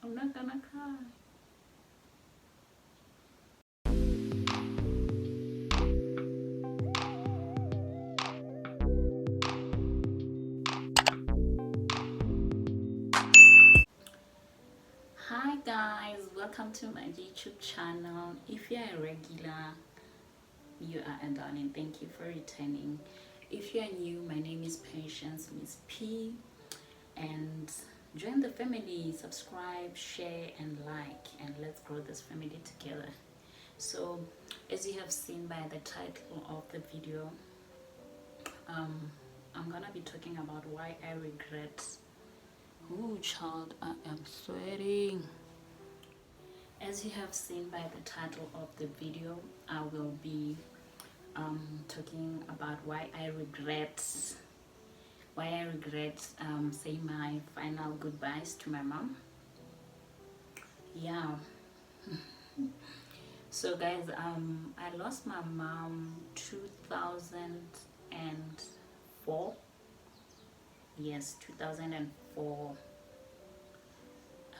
I'm not gonna cry. Hi guys, welcome to my YouTube channel. If you're a regular, you are a darling. Thank you for returning. If you're new, my name is Patience Miss P, and join the family. Subscribe, share, and like, and let's grow this family together. So, as you have seen by the title of the video, um, I'm gonna be talking about why I regret. Oh, child, I am sweating. As you have seen by the title of the video, I will be talking about why I regret saying my final goodbyes to my mom. Yeah. So guys, I lost my mom 2004. Yes, 2004.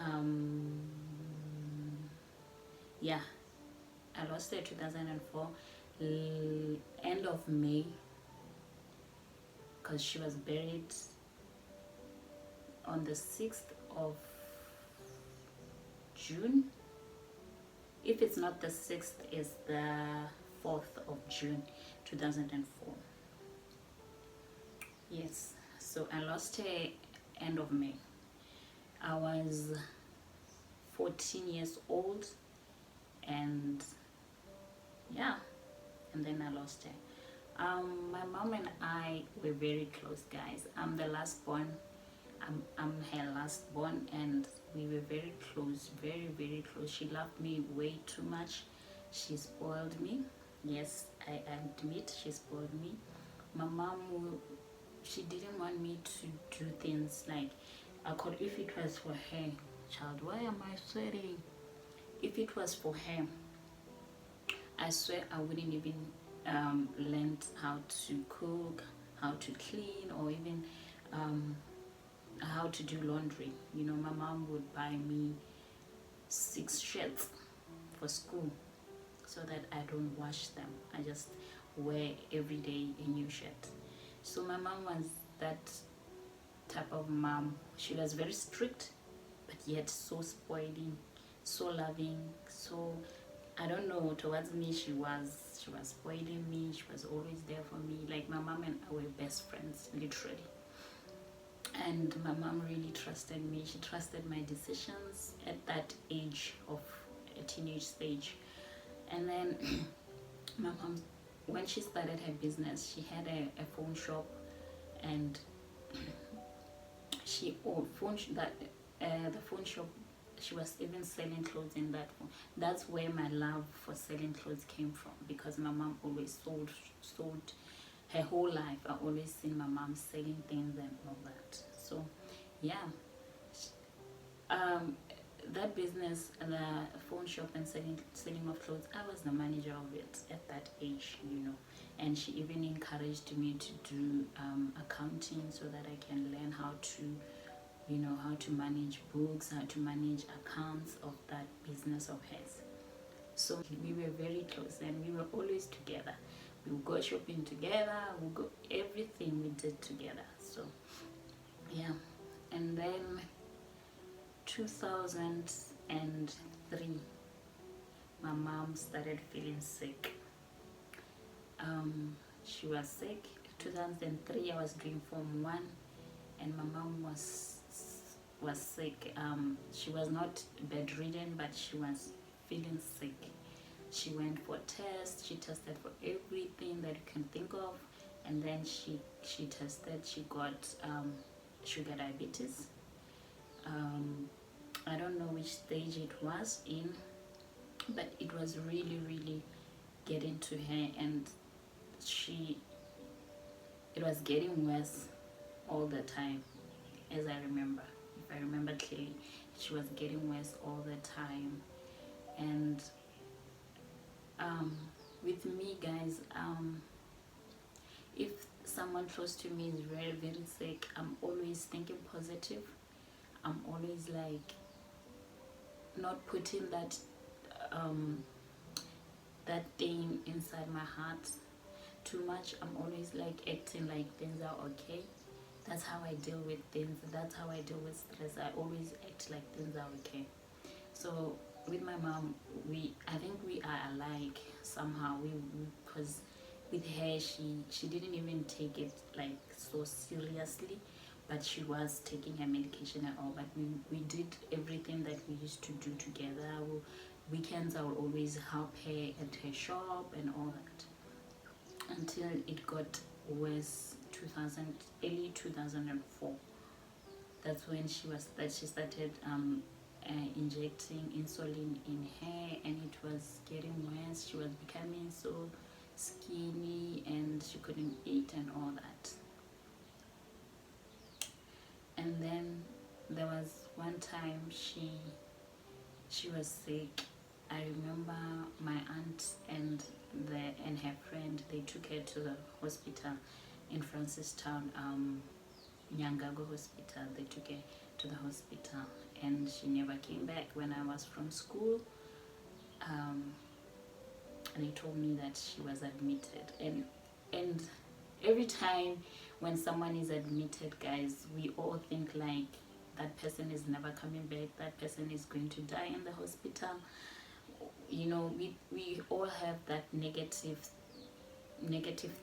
Um, yeah, I lost her 2004, end of May, because she was buried on the 6th of June. If it's not the 6th, it's the 4th of June 2004. Yes, so I lost her end of May. I was 14 years old, and yeah, and then I lost her. My mom and I were very close, guys. I'm the last born. I'm her last born, and we were very close, very, very close. She loved me way too much. She spoiled me. Yes, I admit she spoiled me. My mom, she didn't want me to do things like, if it was for her, child, why am I sweating? If it was for her, I swear I wouldn't even learn how to cook, how to clean, or even how to do laundry. You know, my mom would buy me 6 shirts for school so that I don't wash them. I just wear every day a new shirt. So my mom was that type of mom. She was very strict, but yet so spoiling, so loving, so, I don't know, towards me she was spoiling me. She was always there for me. Like, my mom and I were best friends, literally. And my mom really trusted me. She trusted my decisions at that age of a teenage stage. And then my mom, when she started her business, she had a phone shop, and she owned the phone shop. She was even selling clothes in that phone. That's where my love for selling clothes came from, because my mom always sold her whole life. I always seen my mom selling things and all that. So yeah, um that business, the phone shop and selling of clothes, I was the manager of it at that age, you know. And she even encouraged me to do accounting, so that I can learn how to, you know, how to manage books, how to manage accounts of that business of hers. So we were very close, and we were always together. We would go shopping together, we would go, everything we did together. So yeah. And then 2003, my mom started feeling sick. She was sick. 2003, I was doing Form 1, and my mom was sick. She was not bedridden, but she was feeling sick. She went for tests. She tested for everything that you can think of, and then she tested. She got sugar diabetes. I don't know which stage it was in, but it was really, really getting to her, and she it was getting worse all the time. As I remember, if I remember clearly, she was getting worse all the time. And with me, guys, if someone close to me is very, very sick, I'm always thinking positive. I'm always like, not putting um that thing inside my heart too much. I'm always like acting like things are okay. That's how I deal with things. That's how I deal with stress. I always act like things are okay. So with my mom, I think we are alike somehow. We because with her, she didn't even take it like so seriously, but she was taking her medication and all. But we did everything that we used to do together. Weekends I would always help her at her shop and all that until it got worse. 2000 early 2004. That's when she started injecting insulin in her, and it was getting worse. She was becoming so skinny and she couldn't eat and all that. And then there was one time she was sick. I remember my aunt and her friend, they took her to the hospital in Francistown, Nyangago Hospital. They took her to the hospital and she never came back when I was from school. And they told me that she was admitted. And every time when someone is admitted, guys, we all think like that person is never coming back, that person is going to die in the hospital. You know, we all have that negative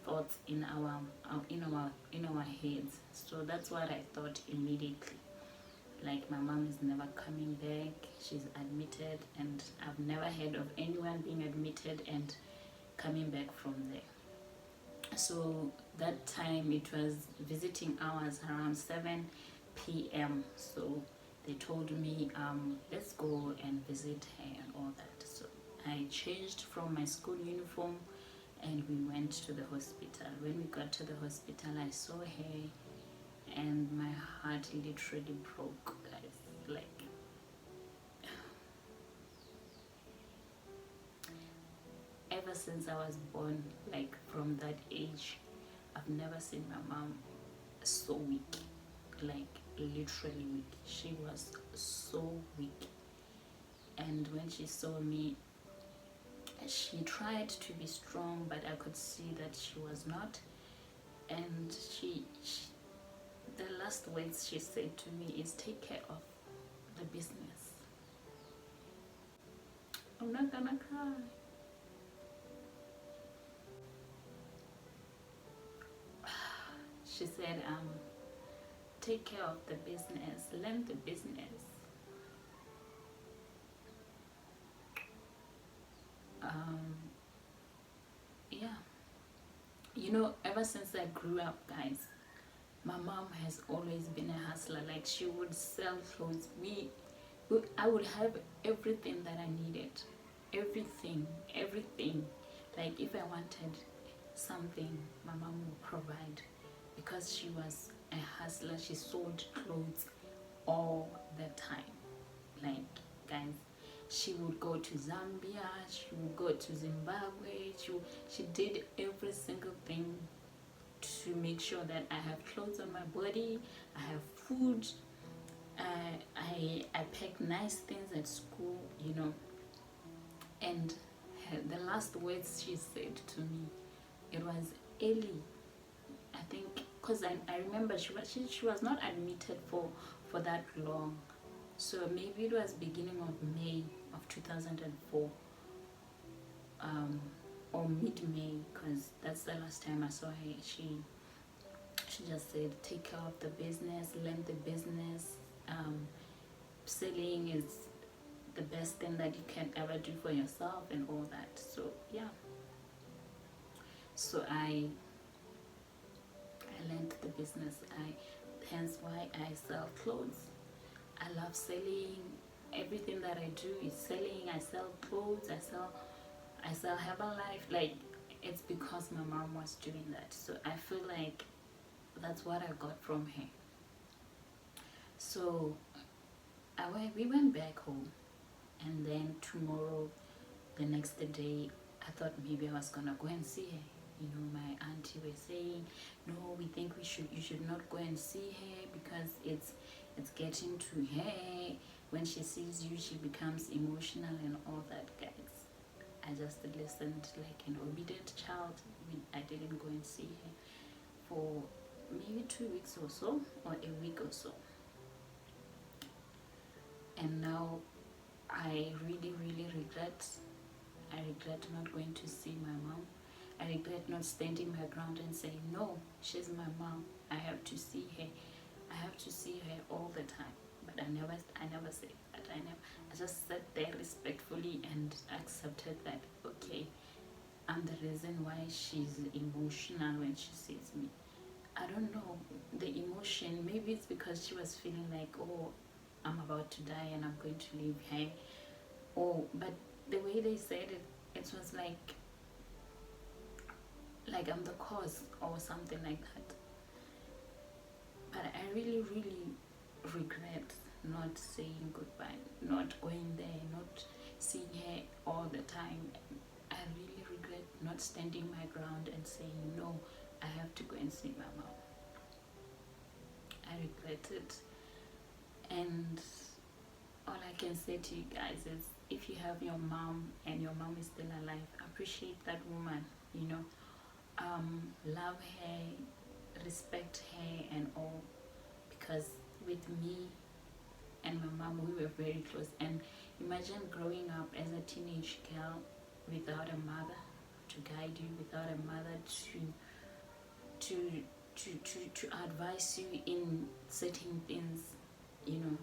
thoughts in our heads. So that's what I thought immediately. Like, my mom is never coming back, she's admitted, and I've never heard of anyone being admitted and coming back from there. So that time it was visiting hours around 7 p.m. So they told me, let's go and visit her and all that. So I changed from my school uniform and we went to the hospital. When we got to the hospital, I saw her and my heart literally broke, guys. Like, ever since I was born, like from that age, I've never seen my mom so weak, like literally weak. She was so weak. And when she saw me, she tried to be strong, but I could see that she was not. And the last words she said to me is, take care of the business. I'm not gonna cry. She said, take care of the business, learn the business. Yeah, you know, ever since I grew up, guys, my mom has always been a hustler. Like, she would sell clothes. I would have everything that I needed, everything. Like, if I wanted something, my mom would provide, because she was a hustler. She sold clothes all the time. Like, guys, she would go to Zambia, she would go to Zimbabwe. She did every single thing to make sure that I have clothes on my body, I have food, I pack nice things at school, you know. And the last words she said to me, it was, Ellie, I think, because I remember she was not admitted for that long. So maybe it was beginning of May of 2004, or mid-May, because that's the last time I saw her. She just said, take care of the business, learn the business. Selling is the best thing that you can ever do for yourself and all that. So yeah, so I learned the business. Hence why I sell clothes. I love selling. Everything that I do is selling. I sell clothes, I sell Herbalife. Like, it's because my mom was doing that. So I feel like that's what I got from her. So we went back home, and then tomorrow, the next day, I thought maybe I was gonna go and see her. You know, my auntie was saying, no, we think you should not go and see her because it's getting to her. when she sees you, she becomes emotional and all that, guys. I just listened like an obedient child. I didn't go and see her for maybe 2 weeks or so, or a week or so. And now I really, really regret. I regret not going to see my mom. I regret not standing my ground and saying, no, she's my mom. I have to see her. I have to see her all the time. But I never said that. I just sat there respectfully and accepted that, okay, I'm the reason why she's emotional when she sees me. I don't know the emotion. Maybe it's because she was feeling like, oh, I'm about to die and I'm going to leave her. Oh, but the way they said it, it was like I'm the cause or something like that. But I really, really regret not saying goodbye, not going there, not seeing her all the time. I really regret not standing my ground and saying, no, I have to go and see my mom. I regret it. And all I can say to you guys is, if you have your mom and your mom is still alive, appreciate that woman, you know. Love her, respect her and all, because with me and my mom, we were very close. And imagine growing up as a teenage girl without a mother to guide you, without a mother to advise you in certain things, you know.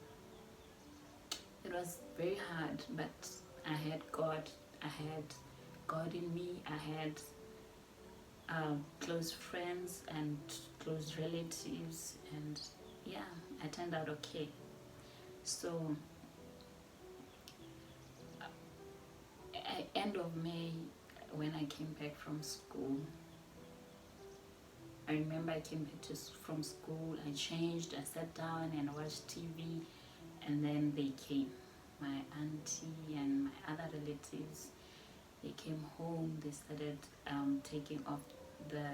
It was very hard, but I had God. I had God in me. I had close friends and close relatives, and yeah, I turned out okay. So at end of May, when I came back from school, I remember I came back from school, I changed, I sat down and watched TV, and then they came, my auntie and my other relatives. They came home, they started taking off the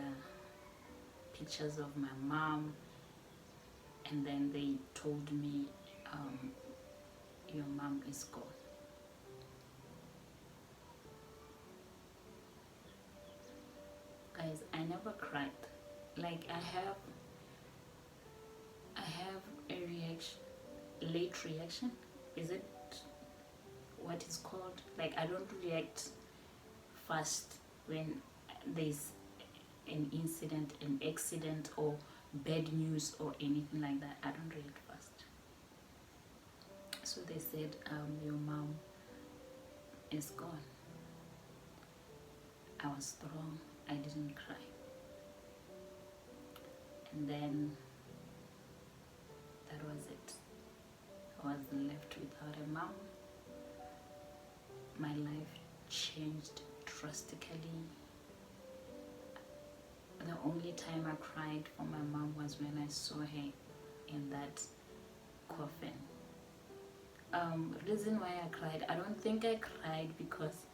pictures of my mom, and then they told me, your mom is gone. Guys, I never cried. Like I have a reaction, late reaction. Is it what is called? Like, I don't react fast when there's an incident, an accident, or bad news or anything like that. I don't react fast. So they said, your mom is gone. I was strong. I didn't cry. And then that was it. I was left without a mom. My life changed drastically. The only time I cried for my mom was when I saw her in that coffin. Reason why I cried, I don't think I cried because,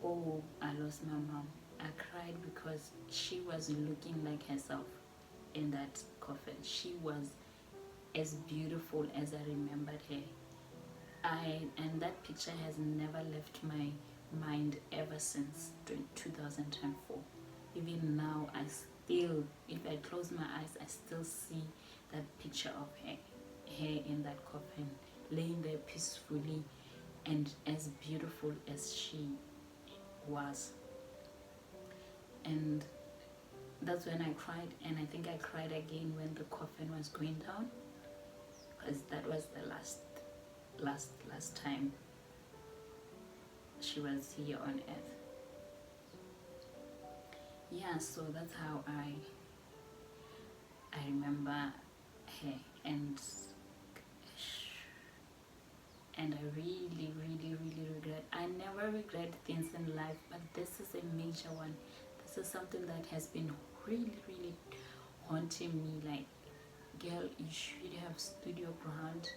oh, I lost my mom. I cried because she was looking like herself in that coffin. She was as beautiful as I remembered her. And that picture has never left my mind ever since 2004. Even now, I still, if I close my eyes, I still see that picture of her in that coffin, laying there peacefully and as beautiful as she was. And that's when I cried, and I think I cried again when the coffin was going down, because that was the last time she was here on earth. Yeah, so that's how I remember her. And I really, really, really regret. I never regret things in life, but this is a major one. This is something that has been really, really haunting me. Like, girl, you should have stood your ground.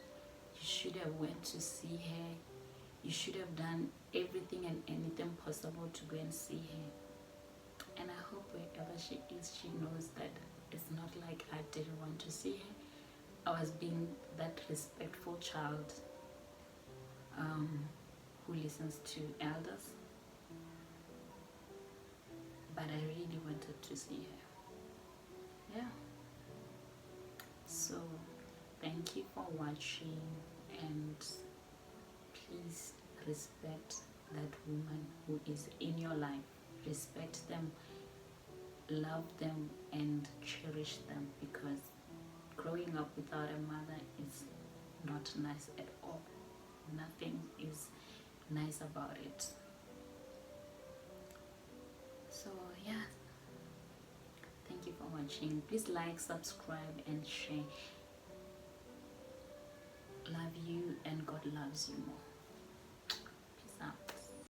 You should have went to see her. You should have done everything and anything possible to go and see her. And I hope wherever she is, she knows that it's not like I didn't want to see her. I was being that respectful child who listens to elders, but I really wanted to see her. Yeah. So thank you for watching, and please respect that woman who is in your life. Respect them, love them, and cherish them, because growing up without a mother is not nice at all. Nothing is nice about it. So yeah, thank you for watching. Please like, subscribe, and share. Love you, and God loves you more.